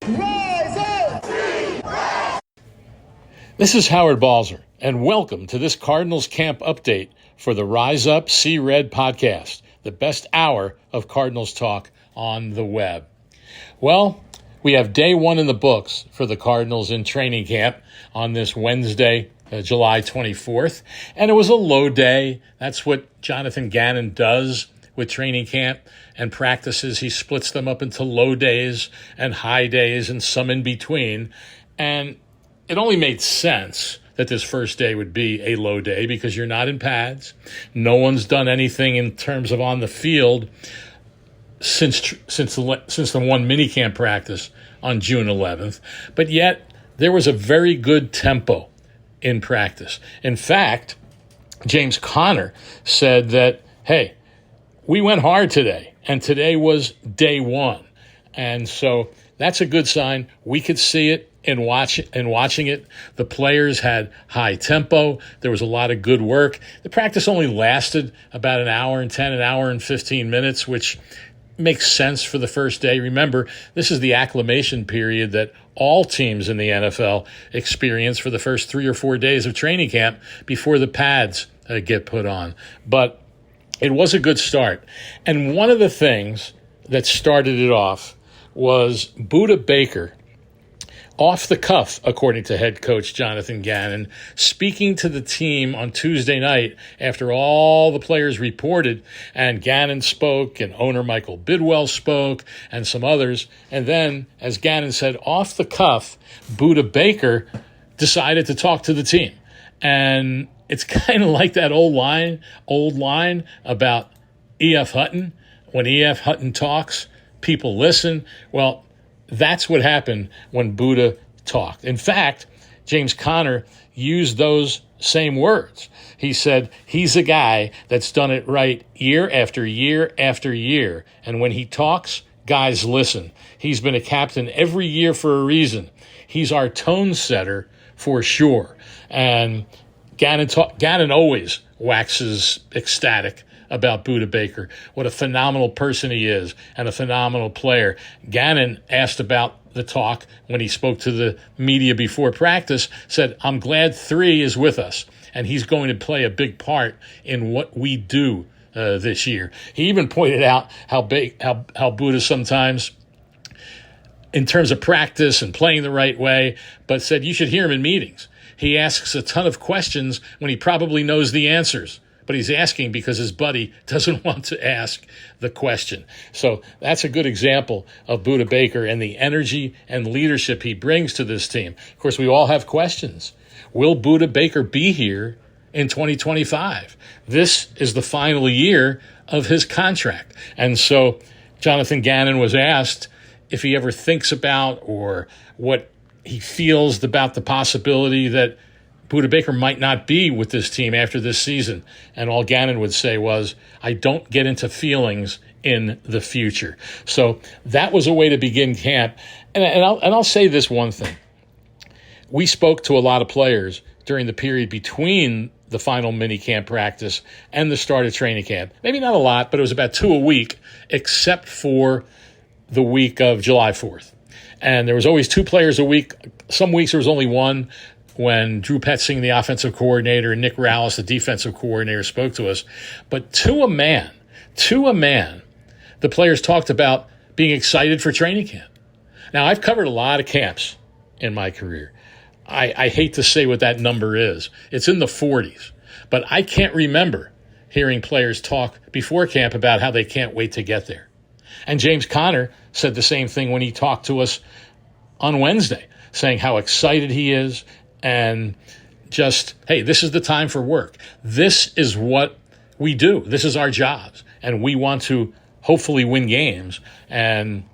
Rise up! This is Howard Balzer, and welcome to this Cardinals camp update for the Rise Up, See Red podcast, the best hour of Cardinals talk on the web. Well, we have day one in the books for the Cardinals in training camp on this Wednesday, July 24th, and it was a low day. That's what Jonathan Gannon does with training camp and practices. He splits them up into low days and high days and some in between, and it only made sense that this first day would be a low day because you're not in pads. No one's done anything in terms of on the field since the one minicamp practice on June 11th. But yet there was a very good tempo in practice. In fact, James Conner said that, hey, we went hard today, and today was day one. And so that's a good sign. We could see it in watching it. The players had high tempo. There was a lot of good work. The practice only lasted about an hour and 15 minutes, which makes sense for the first day. Remember, this is the acclimation period that all teams in the NFL experience for the first 3 or 4 days of training camp before the pads get put on. But it was a good start. And one of the things that started it off was Budda Baker, off the cuff, according to head coach Jonathan Gannon, speaking to the team on Tuesday night after all the players reported, and Gannon spoke, and owner Michael Bidwell spoke, and some others. And then, as Gannon said, off the cuff, Budda Baker decided to talk to the team. And it's kind of like that old line about E.F. Hutton. When E.F. Hutton talks, people listen. Well, that's what happened when Budda talked. In fact, James Conner used those same words. He said he's a guy that's done it right year after year after year. And when he talks, guys listen. He's been a captain every year for a reason. He's our tone setter for sure. And Gannon always waxes ecstatic about Budda Baker, what a phenomenal person he is and a phenomenal player. Gannon asked about the talk when he spoke to the media before practice, said, I'm glad 3 is with us, and he's going to play a big part in what we do this year. He even pointed out how Budda sometimes, in terms of practice and playing the right way, but said you should hear him in meetings. He asks a ton of questions when he probably knows the answers, but he's asking because his buddy doesn't want to ask the question. So that's a good example of Budda Baker and the energy and leadership he brings to this team. Of course, we all have questions. Will Budda Baker be here in 2025? This is the final year of his contract. And so Jonathan Gannon was asked if he ever thinks about or what he feels about the possibility that Budda Baker might not be with this team after this season. And all Gannon would say was, I don't get into feelings in the future. So that was a way to begin camp. And I'll say this one thing. We spoke to a lot of players during the period between the final mini-camp practice and the start of training camp. Maybe not a lot, but it was about 2 a week, except for the week of July 4th. And there was always 2 players a week. Some weeks there was only 1. When Drew Petzing, the offensive coordinator, and Nick Rallis, the defensive coordinator, spoke to us. But to a man, the players talked about being excited for training camp. Now, I've covered a lot of camps in my career. I hate to say what that number is. It's in the 40s. But I can't remember hearing players talk before camp about how they can't wait to get there. And James Conner said the same thing when he talked to us on Wednesday, saying how excited he is and just, hey, this is the time for work. This is what we do. This is our jobs. And we want to hopefully win games. And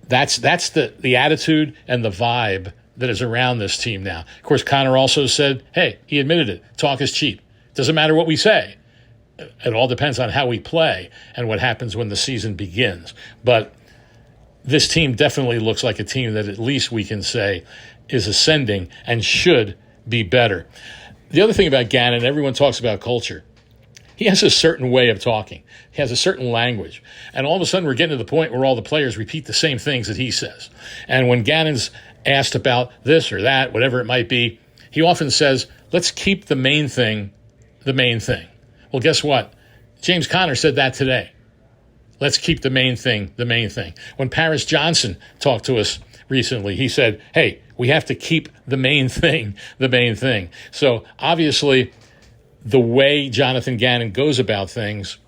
that's the attitude and the vibe that is around this team now. Of course, Conner also said, hey, he admitted it, talk is cheap. Doesn't matter what we say. It all depends on how we play and what happens when the season begins. But this team definitely looks like a team that at least we can say is ascending and should be better. The other thing about Gannon, everyone talks about culture. He has a certain way of talking. He has a certain language. And all of a sudden we're getting to the point where all the players repeat the same things that he says. And when Gannon's asked about this or that, whatever it might be, he often says, let's keep the main thing the main thing. Well, guess what? James Conner said that today. Let's keep the main thing the main thing. When Paris Johnson talked to us recently, he said, hey, we have to keep the main thing the main thing. So obviously, the way Jonathan Gannon goes about things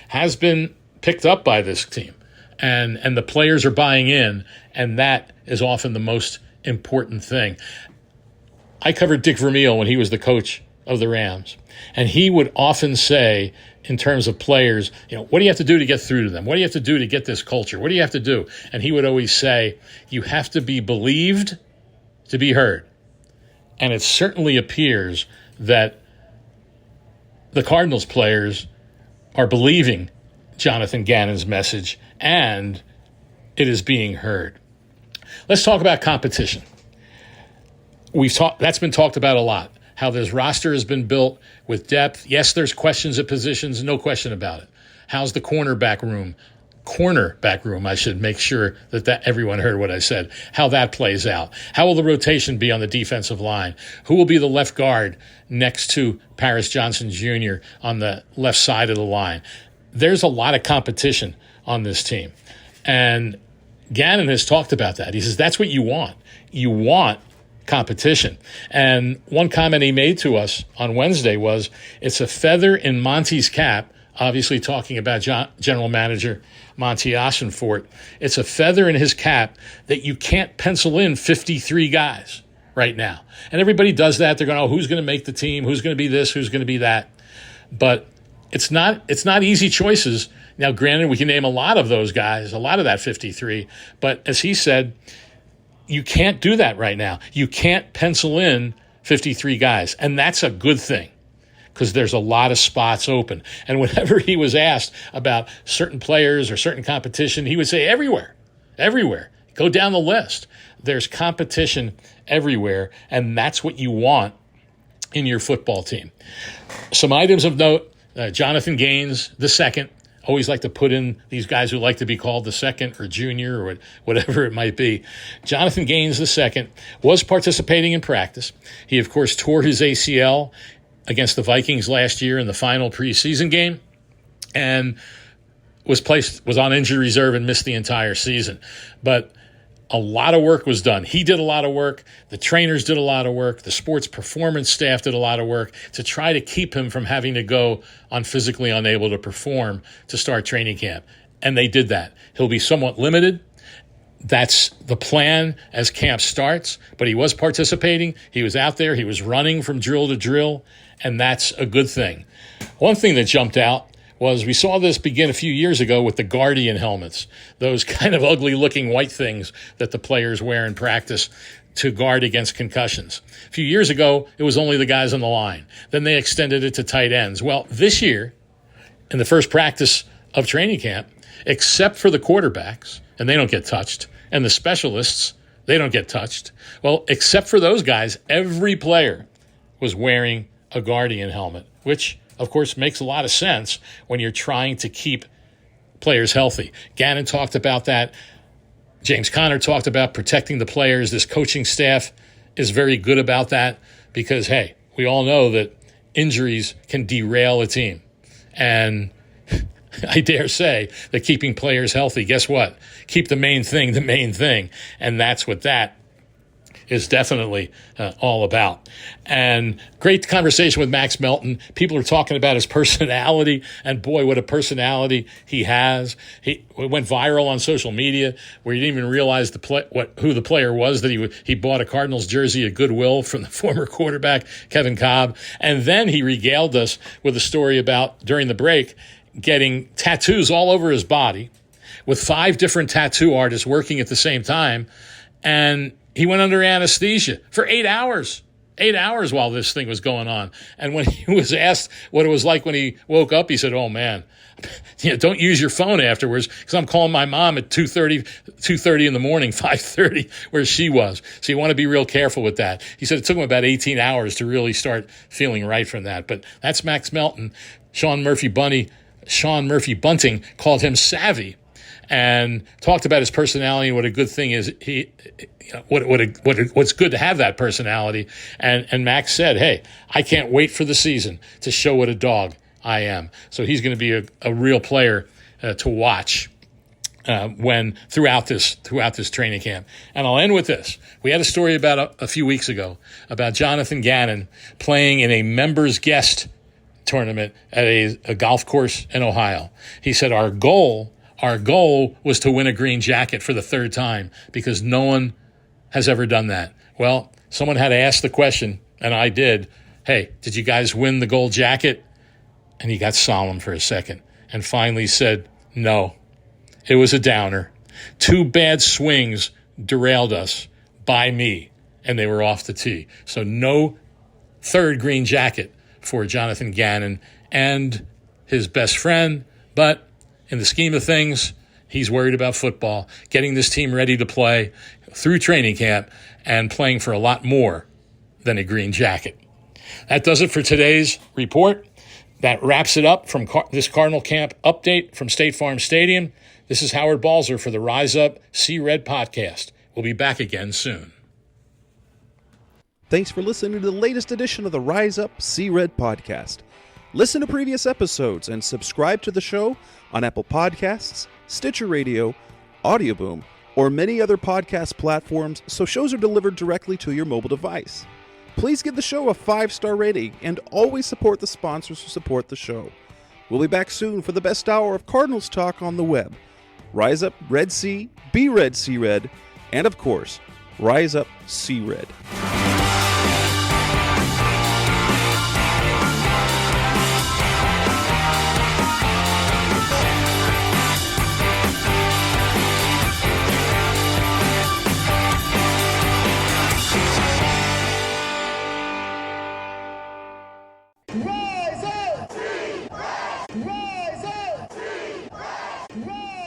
has been picked up by this team. And the players are buying in, and that is often the most important thing. I covered Dick Vermeil when he was the coach of the Rams, and he would often say, in terms of players, what do you have to do to get through to them? What do you have to do to get this culture? What do you have to do? And he would always say, you have to be believed to be heard. And it certainly appears that the Cardinals players are believing Jonathan Gannon's message, and it is being heard. Let's talk about competition. That's been talked about a lot, how this roster has been built with depth. Yes, there's questions at positions, no question about it. How's the cornerback room, I should make sure that everyone heard what I said, how that plays out. How will the rotation be on the defensive line? Who will be the left guard next to Paris Johnson Jr. on the left side of the line? There's a lot of competition on this team. And Gannon has talked about that. He says that's what you want. You want competition. And one comment he made to us on Wednesday was, it's a feather in Monty's cap, obviously talking about General Manager Monty Ossenfort. It's a feather in his cap that you can't pencil in 53 guys right now. And everybody does that. They're going, who's going to make the team? Who's going to be this? Who's going to be that? But it's not easy choices. Now, granted, we can name a lot of those guys, a lot of that 53. But as he said, you can't do that right now. You can't pencil in 53 guys. And that's a good thing, because there's a lot of spots open. And whenever he was asked about certain players or certain competition, he would say everywhere. Go down the list. There's competition everywhere, and that's what you want in your football team. Some items of note, Jonathan Gaines, the second. Always like to put in these guys who like to be called the second or junior or whatever it might be. Jonathan Gaines, the second, was participating in practice. He, of course, tore his ACL against the Vikings last year in the final preseason game, and was on injury reserve and missed the entire season. But a lot of work was done. He did a lot of work. The trainers did a lot of work. The sports performance staff did a lot of work to try to keep him from having to go on physically unable to perform to start training camp. And they did that. He'll be somewhat limited. That's the plan as camp starts. But he was participating. He was out there. He was running from drill to drill. And that's a good thing. One thing that jumped out was we saw this begin a few years ago with the Guardian helmets, those kind of ugly-looking white things that the players wear in practice to guard against concussions. A few years ago, it was only the guys on the line. Then they extended it to tight ends. Well, this year, in the first practice of training camp, except for the quarterbacks, and they don't get touched, and the specialists, they don't get touched. Well, except for those guys, every player was wearing a Guardian helmet, which of course, makes a lot of sense when you're trying to keep players healthy. Gannon talked about that. James Conner talked about protecting the players. This coaching staff is very good about that because, hey, we all know that injuries can derail a team. And I dare say that keeping players healthy, guess what? Keep the main thing the main thing. And that's what that is definitely all about. And great conversation with Max Melton. People are talking about his personality, and boy, what a personality he has. He went viral on social media where you didn't even realize who the player was, that he bought a Cardinals jersey at Goodwill from the former quarterback, Kevin Kolb. And then he regaled us with a story about, during the break, getting tattoos all over his body with 5 different tattoo artists working at the same time. And he went under anesthesia for 8 hours. 8 hours while this thing was going on. And when he was asked what it was like when he woke up, he said, oh, man, don't use your phone afterwards because I'm calling my mom at 2:30 in the morning, 5:30, where she was. So you want to be real careful with that. He said it took him about 18 hours to really start feeling right from that. But that's Max Melton. Sean Murphy Bunting called him savvy and talked about his personality and what a good thing is. What's good to have that personality. And Max said, hey, I can't wait for the season to show what a dog I am. So he's going to be a real player to watch throughout this training camp. And I'll end with this. We had a story about a few weeks ago about Jonathan Gannon playing in a members guest tournament at a golf course in Ohio. He said, our goal was to win a green jacket for the third time because no one has ever done that. Well, someone had to ask the question, and I did. Hey, did you guys win the gold jacket? And he got solemn for a second and finally said, no, it was a downer. 2 bad swings derailed us by me, and they were off the tee. So no third green jacket for Jonathan Gannon and his best friend, but in the scheme of things, he's worried about football, getting this team ready to play through training camp and playing for a lot more than a green jacket. That does it for today's report. That wraps it up from this Cardinal Camp update from State Farm Stadium. This is Howard Balzer for the Rise Up, See Red podcast. We'll be back again soon. Thanks for listening to the latest edition of the Rise Up, See Red podcast. Listen to previous episodes and subscribe to the show on Apple Podcasts, Stitcher Radio, Audioboom, or many other podcast platforms so shows are delivered directly to your mobile device. Please give the show a 5-star rating and always support the sponsors who support the show. We'll be back soon for the best hour of Cardinals talk on the web. Rise up, Red Sea, be Red, See Red, and of course, Rise Up, See Red. Rise up! Rise up! Rise!